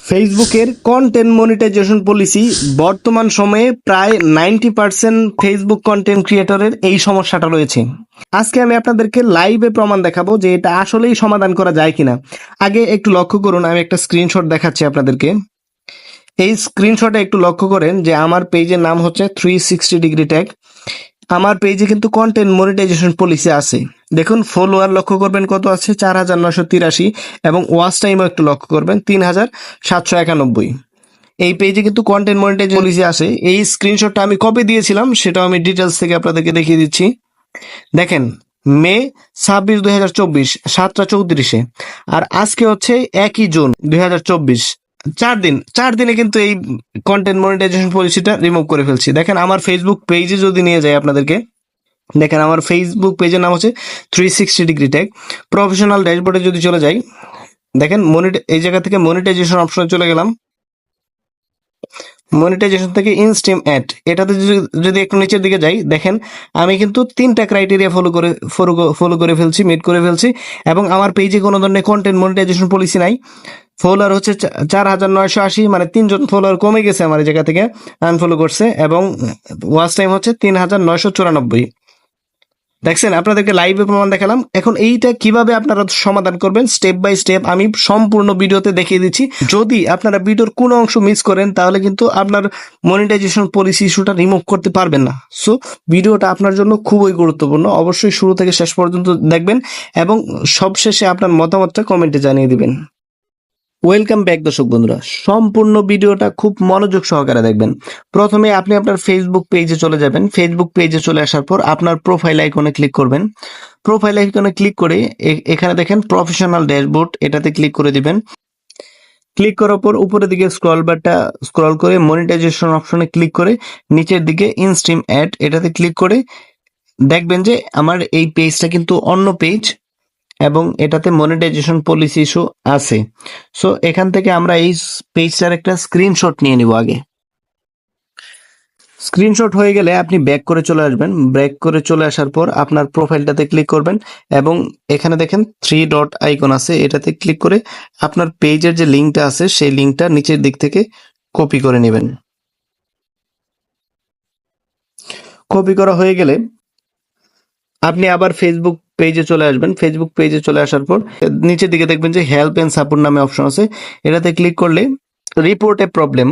ফেসবুকের content monetization policy বর্তমান সময়ে প্রায় 90% ফেসবুক কন্টেন্ট ক্রিয়েটরের এই সমস্যাটা রয়েছে। আজকে আমি আপনাদেরকে লাইভে প্রমাণ দেখাবো যে এটা আসলেই সমাধান করা যায় কিনা। আগে একটু লক্ষ্য করুন, আমি একটা স্ক্রিনশট দেখাচ্ছি আপনাদেরকে। এই স্ক্রিনশটে একটু লক্ষ্য করেন যে আমার পেজের নাম হচ্ছে 360 ডিগ্রি ট্যাগ। আমার পেজে কিন্তু কন্টেন্ট মনিটাইজেশন পলিসি আছে। দেখুন, ফলোয়ার লক্ষ্য করবেন কত আছে, 4983, এবং ওয়াচ টাইমও একটু লক্ষ্য করবেন 3791। এই পেজে কিন্তু কন্টেন্ট মনিটাইজেশন পলিসি আছে। এই স্ক্রিনশটটা আমি কপি দিয়েছিলাম, সেটাও আমি ডিটেলস থেকে আপনাদেরকে দেখিয়ে দিচ্ছি। দেখেন, মে 26, 2024, 7টা 34-এ, আর আজকে হচ্ছে 1 জুন 2024। 4 দিনে কিন্তু এই কন্টেন্ট মনিটাইজেশন পলিসিটা রিমুভ করে ফেলছি। দেখেন, আমার ফেসবুক পেজে যদি নিয়ে যাই আপনাদেরকে, দেখেন আমার ফেসবুক পেজের নাম হচ্ছে 360 ডিগ্রি ট্যাগ। প্রফেশনাল ড্যাশবোর্ডে যদি চলে যাই, দেখেন এই জায়গা থেকে মনিটাইজেশন অপশনে চলে গেলাম। মনিটাইজেশন থেকে ইনস্ট্রিম অ্যাড, এটাতে যদি একটু নিচের দিকে যাই, দেখেন আমি কিন্তু 3টা ক্রাইটেরিয়া ফলো করে ফেলছি, মিট করে ফেলছি, এবং আমার পেজে কোনো ধরনের কন্টেন্ট মনিটাইজেশন পলিসি নাই। ফলোয়ার হচ্ছে 4980, মানে 3জন ফলোয়ার কমে গেছে আমার এই জায়গা থেকে, আনফলো করছে, এবং ওয়াচ টাইম হচ্ছে 3994। দেখছেন, আপনাদেরকে লাইভে প্রমাণ দেখালাম। এখন এইটা কিভাবে আপনারা সমাধান করবেন স্টেপ বাই স্টেপ আমি সম্পূর্ণ ভিডিওতে দেখিয়ে দিচ্ছি। যদি আপনারা ভিডিওর কোনো অংশ মিস করেন তাহলে কিন্তু আপনার মনিটাইজেশন পলিসি ইস্যুটা রিমুভ করতে পারবেন না। সো ভিডিওটা আপনার জন্য খুবই গুরুত্বপূর্ণ, অবশ্যই শুরু থেকে শেষ পর্যন্ত দেখবেন এবং সবশেষে আপনার মতামতটা কমেন্টে জানিয়ে দিবেন। ওয়েলকাম ব্যাক দর্শক বন্ধুরা, সম্পূর্ণ ভিডিওটা খুব মনোযোগ সহকারে দেখবেন। প্রথমে আপনি আপনার ফেসবুক পেজে চলে যাবেন। ফেসবুক পেজে চলে আসার পর আপনার প্রোফাইল আইকনে ক্লিক করবেন। প্রোফাইল আইকনে ক্লিক করে এখানে দেখেন প্রফেশনাল ড্যাশবোর্ড, এটাতে ক্লিক করে দিবেন। ক্লিক করার পর উপরের দিকে স্ক্রল করে মনিটাইজেশন অপশনে ক্লিক করে নিচের দিকে ইনস্ট্রিম অ্যাড, এটাতে ক্লিক করে দেখবেন যে আমার এই পেজটা কিন্তু অন্য পেজ এবং এটাতে মনিটাইজেশন পলিসি ইস্যু আছে। সো এখান থেকে আমরা এই পেজটার একটা স্ক্রিনশট নিয়ে নিব। আগে স্ক্রিনশট হয়ে গেলে আপনি ব্যাক করে চলে আসবেন। ব্যাক করে চলে আসার পর আপনার প্রোফাইলটাতে ক্লিক করবেন এবং এখানে দেখেন 3 ডট আইকন আছে, এটাতে ক্লিক করে আপনার পেজের যে লিঙ্কটা আছে সেই লিঙ্কটা নিচের দিক থেকে কপি করে নেবেন। কপি করা হয়ে গেলে আপনি আবার ফেসবুক পেজে চলে আসবেন। ফেসবুক পেজে চলে আসার পর নিচের দিকে দেখবেন যে হেল্প এন্ড সাপোর্ট নামে অপশন আছে, এটাতে ক্লিক করলে রিপোর্ট এ প্রবলেম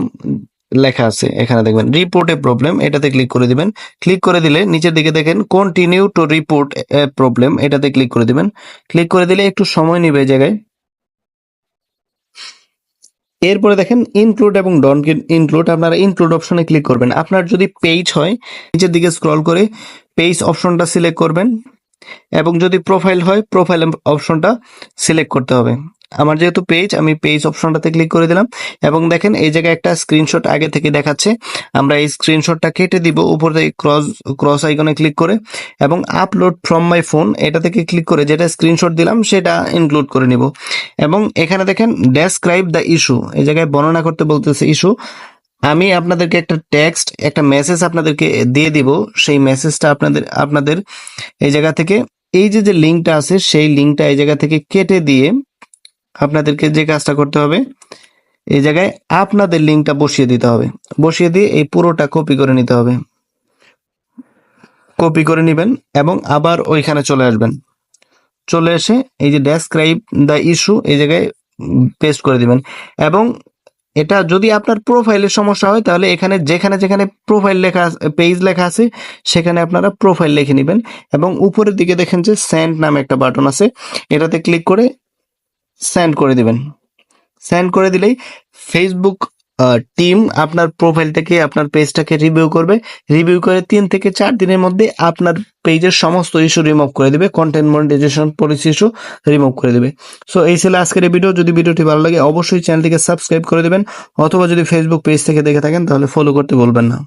লেখা আছে, এখানে দেখবেন রিপোর্ট এ প্রবলেম, এটাতে ক্লিক করে দিবেন। ক্লিক করে দিলে নিচের দিকে দেখেন continue to report A problem, এটাতে ক্লিক করে দিবেন। ক্লিক করে দিলে একটু সময় নেবে এই জায়গায়। এরপরে দেখেন ইনক্লুড এবং ডন্ট ইনক্লুড, আপনারা ইনক্লুড অপশনে ক্লিক করবেন। আপনার যদি পেজ হয় নিচের দিকে স্ক্রল করে পেজ অপশনটা সিলেক্ট করবেন এবং যদি প্রোফাইল হয় প্রোফাইল অপশনটা সিলেক্ট করতে হবে। আমার যেহেতু পেজ, আমি পেজ অপশনটাতে ক্লিক করে দিলাম এবং দেখেন এই জায়গায় একটা স্ক্রিনশট আগে থেকে দেখাচ্ছে। আমরা এই স্ক্রিনশটটা কেটে দিব উপর থেকে ক্রস আইকনে ক্লিক করে, এবং আপলোড ফ্রম মাই ফোন এটা থেকে ক্লিক করে যেটা স্ক্রিনশট দিলাম সেটা ইনক্লুড করে নিব। এবং এখানে দেখেন ডেসক্রাইব দ্য ইস্যু, এই জায়গায় বর্ণনা করতে বলতেছে ইস্যু। আমি আপনাদেরকে একটা টেক্সট, একটা মেসেজ আপনাদেরকে দিয়ে দিব, সেই মেসেজটা আপনাদের এই জায়গা থেকে এই যে লিঙ্কটা আছে সেই লিঙ্কটা এই জায়গা থেকে কেটে দিয়ে আপনাদেরকে যে কাজটা করতে হবে, এই জায়গায় আপনাদের লিঙ্কটা বসিয়ে দিতে হবে। বসিয়ে দিয়ে এই পুরোটা কপি করে নিতে হবে। কপি করে নেবেন এবং আবার ওইখানে চলে আসবেন। চলে এসে এই যে ডেসক্রাইব দ্য ইস্যু এই জায়গায় পেস্ট করে দিবেন। এবং এটা যদি আপনার প্রোফাইলের সমস্যা হয় তাহলে এখানে যেখানে প্রোফাইল লেখা পেজ লেখা আছে সেখানে আপনারা প্রোফাইল লিখে নেবেন এবং উপরের দিকে দেখেন যে সেন্ড নামে একটা বাটন আছে, এটাতে ক্লিক করে সেন্ড করে দিবেন। সেন্ড করে দিলেই ফেসবুক টিম আপনার প্রোফাইলটাকে, আপনার পেজটাকে রিভিউ করবে। রিভিউ করে 3 থেকে 4 দিনের মধ্যে আপনার পেজের সমস্ত ইস্যু রিমুভ করে দিবে, content monetization policy issue remove করে দিবে। সো এই ছিল আজকের এই ভিডিও। যদি ভিডিওটি ভালো লাগে অবশ্যই চ্যানেলটিকে সাবস্ক্রাইব করে দিবেন, অথবা যদি ফেসবুক পেজ থেকে দেখে থাকেন তাহলে ফলো করতে ভুলবেন না।